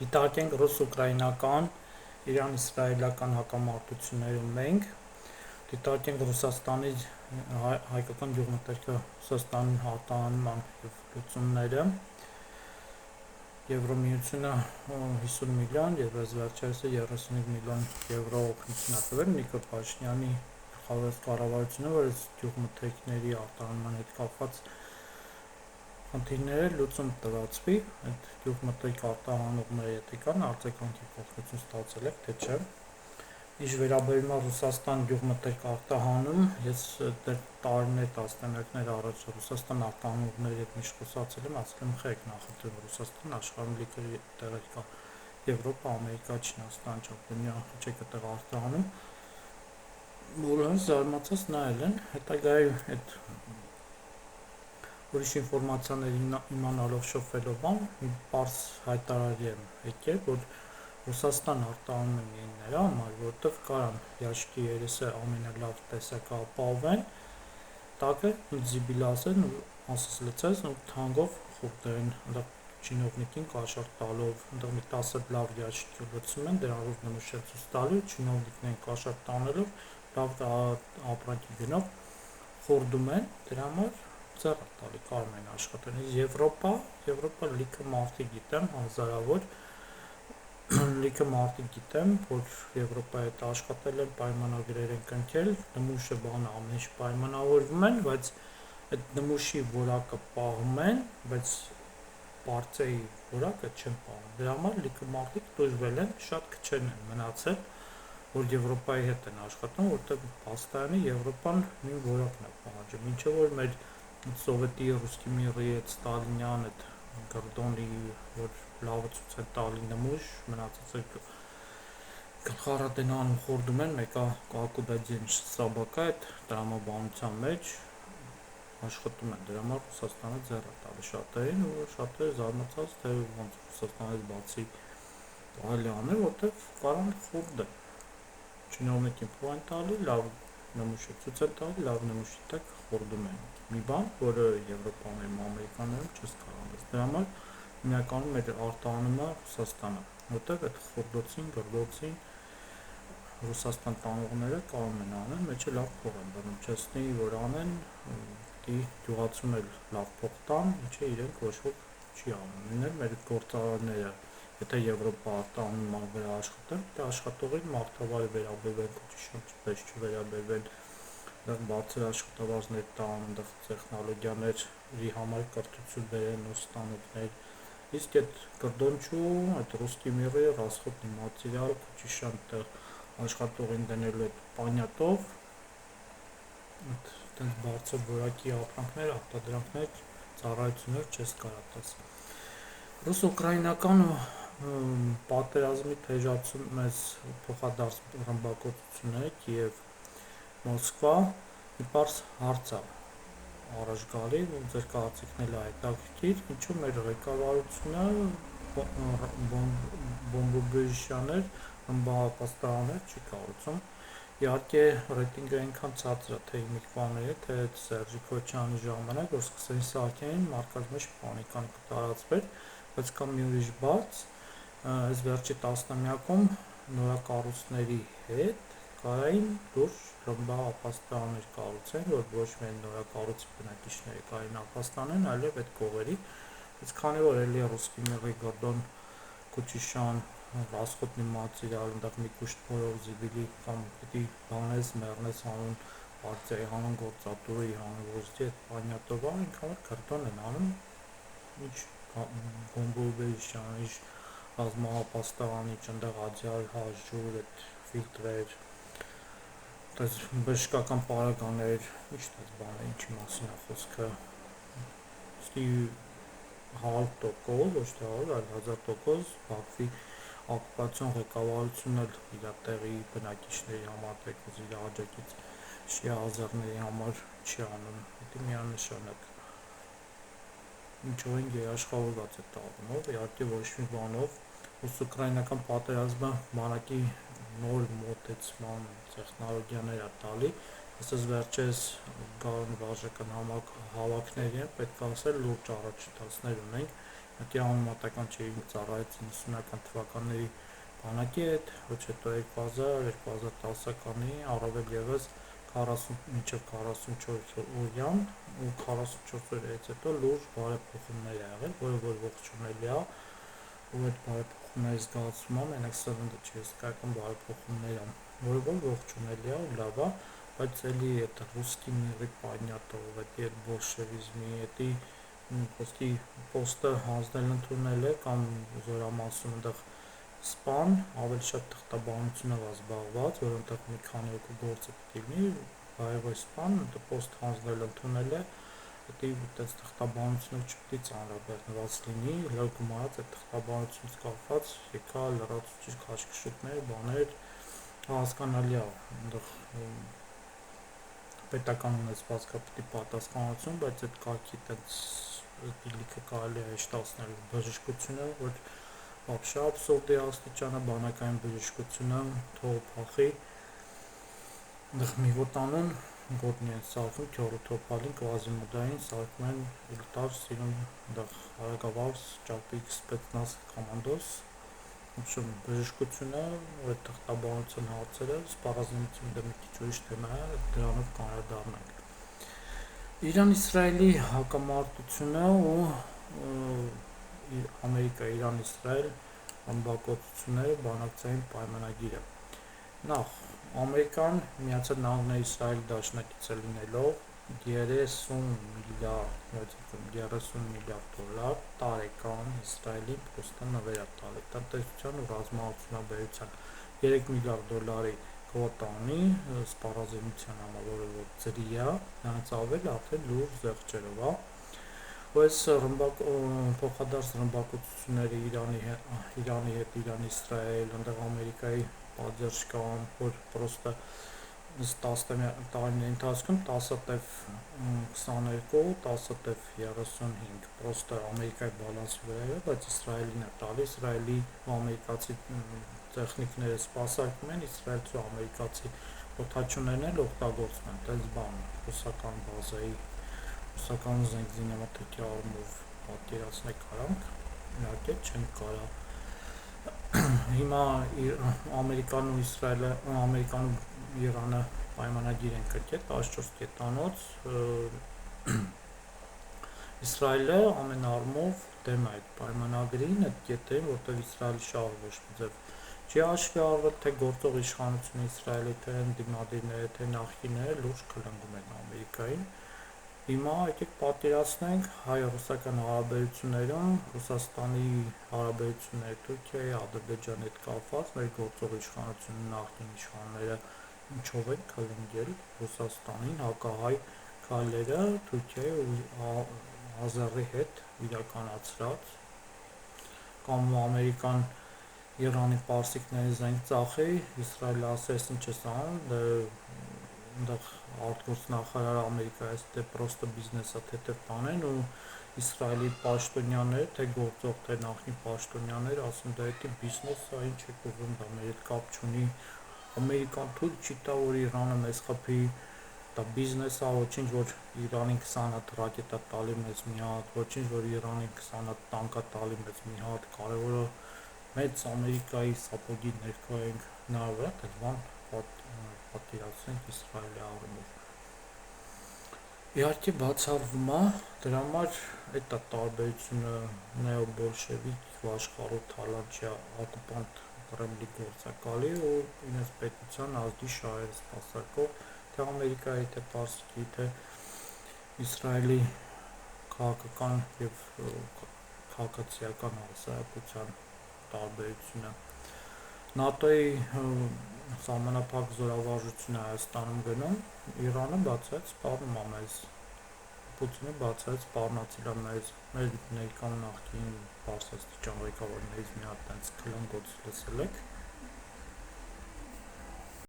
Դիտարկենք ռուս-ուկրաինական, իրան-իսրայելական հակամարտություններում մենք դիտարկենք Ռուսաստանի հայկական գյուղմթերքը Ռուսաստանին արտահանման և լուծումները, Եվրամիությունը 50 միլիոն և վերջերս 35 միլիոն եվրո օգնություն է տվել Նիկոլ Փաշինյանի գլխավորած կառավարությունը, որ այս գյուղմթերքների արտահանման հետ կապված խնդիրները լուծում տրացվի, այդ գյուղմթերք արտահանողները եթե կան, արձագանքի փոխանցություն ստացել եք, թե չէ։ Ինչ վերաբերում է Ռուսաստան գյուղմթերք արտահանում, ես դեռ տարիներ, տասնամյակներ առաջ Ռուսաստան արտահանողների հետ միշտ խոսացել եմ, ասել եմ խեք նախընտրում Ռուսաստան, աշխարհում լիքը տեղեր կա, Եվրոպա, Ամերիկա, Չինաստան, Ճապոնիա, չեք այդտեղ արտահանում, բոլորս զարմացած նայել են, հետագայում այդ ուրիշ ինֆորմացիաներ իմանալով շփվելով մի պարզ հայտարարի եմ եկել, որ Ռուսաստան արտահանում է միայն նրա համար, որտեղ կարան յաշկի երեսը ամենալավ տեսակը ապահովեն, տակը ինձ զիբիլ ասեն ու ասես լցես ու թանկով խորտեն չինովնիկին կաշառք տալով, այնտեղ մի 10 լավ յաշկի լցում են, դրանով նմուշել ցույց տալու, չինովնիկներին կաշառք տանելով, լավ ապրանքի գնով խորդում են, դրա համար ձեռ տալի կարում են աշխատել։ Եվրոպա լիքը մարդիկ գիտեմ, հազարավոր լիքը մարդիկ գիտեմ, որ Եվրոպայի հետ աշխատել են, պայմանագրեր են կնքել, նմուշը բանը ամեն ինչ պայմանավորվում են, բայց այդ նմուշի որակը պահում են, բայց պարծեի որակը չեն պահում։ Դրա համար լիքը մարդիկ տուժվել են, շատ քչերն են մնացել, որ Եվրոպայի հետ են աշխատում, որտեղ փաստարանի Եվրոպան նույն որակն է պահանջում, ինչը որ մեր սովետի ռուսկի միրի այդ ստալինյան այդ գռդոնի որ լավը ցույց է տալի նմուշ մնացածը գլխառատենան խորդում են մեկը կակուդաջեն սաբակա այդ տրամաբանության մեջ աշխատում են դրա համար Ռուսաստանը ձեռ է տալի շատերին ու շատերը զարմացած թե ոնց Ռուսաստանից բացի կարելի անել որտեղ կարան խորդեն չինովնիկին փող են տալի լավ նմուշը ցույց են տալի լավ նմուշի տակ խորդում են մի բան, որը Եվրոպաներում, Ամերիկաներում չես կարող անես։ Դրա համար հիմնականում մեր արտահանումը Ռուսաստանը, որտեղ այդ խորդոցին, գրդոցին Ռուսաստան տանողները կարող են անել, մեջը լավ փող են բռնում, չեսնի որ անեն, դի գյուղացում էլ լավ փող տան, ինչը իրենք ոչ ոք չի անում։ Նույնն մեր գործարարները, եթե Եվրոպա արտահանման վրա աշխատեն, դա աշխատողին մարդավարի վերաբերվեն, ճիշտ չվերաբերվեն բարձր աշխատավարձներ տան, այնտեղ տեխնոլոգիաների համար կրթություն բերեն ու ստանոթներ, իսկ այդ կրդոնչու, այդ ռուսկի միրը, ռասխոտ մատերիալ, քուչիշան այդտեղ աշխատողին դնելու այդ պանյատով, այդտեղ բարձր որակի ապրանքներ, արտադրանքներ, ծառայություններ չես կարող տաս։ Ռուս-ուկրաինական պատերազմի թեժացում մեզ փոխադարձ ռմբակոծությունները Կիև Մոսկվա մի պարզ հարց է առաջ գալի ու ձեր կարծիքն էլ է հետաքրքիր, ինչու մեր ղեկավարությունը բոմբոբեժյաներ, ռմբահապաստարաններ չի կառուցում։ Իհարկե ռեյտինգը այնքան ցածր է թե իմիջվաների, թե Սերժի Քոչյանի ժամանակ, որ սկսեն Սահակյանին մարդկանց մեջ պանիկան կտարածվեր, բայց կա մի ուրիշ բաց, այս վերջի տասնամյակում նորակառույցների հետ կարային լուրջ ռմբահապաստարաններ կառուցեն, որ ոչ միայն նորակառույցի բնակիչները կարային ապաստանեն, այլև այդ կողերի, բայց քանի որ էլի ռուսկի մեղի գորդոն Քուչիշան, ռասխոտնի մատերիալ, այնտեղ մի կուշտ փորով զիբիլի կամ պիտի բանես, մեռնես հանուն պարտիայի, հանուն գործատուի, հանուն ոստի այդ պանյատով այնքան որ գորդոն են անում, ինչ բոմբոբեժյան, ինչ ռազմահապաստարանի, այնտեղ աջյալ հաջուր, այդ ֆիլտրեր Դες բժշկական պարագաներ, միշտ այս բանը ինչի մասին է խոսքը, ստի 100%, ոչ թե 100, այլ 1000% Բաքվի օկուպացիոն ղեկավարությունն էլ իր տեղի բնակիչների համար, թեկուզ իր աջակից շիա ազերների համար չի անում, դա միանշանակ ինչով են երաշխավորված այդ առումով, իհարկե ոչ մի բանով ռուս-ուկրաինական պատերազմը բանակի նոր մոտեցման տեխնոլոգիաներ է տալի, ասես վերջերս գարուն վարժական հավաքների պետք է ասել լուրջ առաջընթացներ ունենք, Դա համեմատական չէ ծառայեց 90-ական թվականների բանակի հետ, ոչ հետո 2000-2010-ականի առավել ևս 40 մինչև 44 օրյան ու 44 օրից հետո լուրջ բարեփոխումներ ա եղել, որը ողջունելի է, ու այդ բարեփոխումների զգացումը մենակ սննդը չի, հսկայական բարեփոխումներ ա, որը ողջունելի է ու լավ է, բայց էլի այդ ռուսկի միրի понятно, էդի այդ բոլշևիզմի, էդի ոստի պոստը հանձնել ընդունել է կամ զորամասում այնտեղ սպան ավելի շատ թղթաբանությունով է զբաղված, որ այնտեղ մի քանի հոգու գործը պետք է լինի, բայրեւի սպան պոստ հանձնել ընդունել է, պետք է այդպես թղթաբանությունով չպետք է ծանրաբեռնված լինի, լավ գումարած այդ թղթաբանությունից կապված եկա լրացուցիչ քաշքշուկներ, բաներ, հասկանալի է, այնտեղ պետական ունեցվածքա պետք է պատասխանատվություն, բայց այդ կարգի այդպես դիլիքը կարելի է հեշտացնել բժշկությունը, որ вообще абսուրդի աստիճանը բանակային բժշկությունը թող փախի, այնտեղ մի ոտ գոտնի են սարքում, քյոռոթոփալին, կվազիմոդային սարքում են ուլտար սիրուն, այնտեղ հարակավարձ ճապիկ սպեցնազ կոմանդոս, общем բժշկությունը, այդ թղթաբանության հարցերը, սպառազինությունը դա մի քիչ ուրիշ թեմա է, դրանով կանրադառնանք։ Իրան-Իսրայելի հակամարտությունը ու Ամերիկա-Իրան-Իսրայել ռմբակոծությունները բանակցային պայմանագիրը։ Նախ Ամերիկան Միացյալ Նահանգների Իսրայելի դաշնակիցը լինելով 30 միլիարդ դոլար տարեկան Իսրայելի պոստը նվեր է տալի տնտեսության ու ռազմավարության 3 միլիարդ դոլարի կվոտա ունի սպառազինության համար, որը որ ծրի է, նրանց ավել արդեն լուրջ զեղչերով է, այս փոխադարձ ռմբակոծությունները Իրանի հետ, Իրան-Իսրայել, այնտեղ Ամերիկայի պատժ կան, որ պրոստը 10 տարիների ընթացքում 10-տև 22, 10-տև 35, պրոստը Ամերիկայի բալանսի վրա է, բայց Իսրայելին է տալի, Իսրայելի ու ամերիկացի տեխնիկները սպասարկում են, իսրայելցի ու ամերիկացի օդաչուներն էլ օգտագործում են, տենց բան, ռուսական բազայի, ռուսական զենք զինամթերքի առումով պատկերացնել կարանք, իհարկե չենք կարա։ Հիմա Ամերիկան ու Իրանը պայմանագիր են կրկել 14 կետանոց, Իսրայելը ամեն առումով դեմ է այդ պայմանագրին, այդ կետերին, որտեղ Իսրայելի շահը ոչ մի ձև չի հաշվի առվել, թե գործող իշխանությունը Իսրայելի, թե ընդդիմադիրները, թե նախկինները լուրջ քլնգում են Ամերիկային։ Հիմա եկեք պատկերացնենք հայ-ռուսական հարաբերություններում Ռուսաստանի հարաբերությունները Թուրքիայի, Ադրբեջանի հետ կապված մեր գործող իշխանությունը նախկին իշխանները ինչով են քլնգել Ռուսաստանին հակահայ քայլերը Թուրքիայի ու Ազերի հետ իրականացրած կամ Ամերիկան Իրանի պարսիկների զենք ծախի, Իսրայելը ասես ինչ ես անում, այնտեղ արտգործնախարարը Ամերիկայից դե պրոստը բիզնեսա թեթև տանեն ու Իսրայելի պաշտոնյաները, թե գործող, թե նախկին պաշտոնյաները ասում դա էդի բիզնես է, ինչ եք ուզում, դա մեր հետ կապ չունի, Ամերիկան թույլ չի տա, որ Իրանը մեզ խփի, դա բիզնես է, ոչինչ որ Իրանին 20 հատ ռակետա տալի մեզ մի հատ, ոչինչ որ Իրանին 20 հատ տանկա տալի մեզ մի հատ, կարևորը մեծ Ամերիկայի սապոգի ներքո ենք հնարավոր է այդ բան պատկերացնենք Իսրայելի առումով։ Իհարկե բացառվում է, դրա համար այդ է տարբերությունը նեոբոլշևիկ աշխարհով թալանչյա օկուպանտ Կրեմլի գործակալի ու իրենց պետության ազգի շահերը սպասարկող թե Ամերիկայի, թե Պարսիկի, թե Իսրայելի քաղաքական եւ քաղաքացիական հասարակության տարբերությունը։ ՆԱՏՕ-ի սահմանափակ զորավարժությունը Հայաստանում գնում, Իրանը բացայց սպառնում է մեզ, Պուտինը բացայց սպառնացել է մեզ, մեր ներկա նախկին բարձրաստիճան ղեկավարներից մի հատ տենց քլնգոց լսել եք,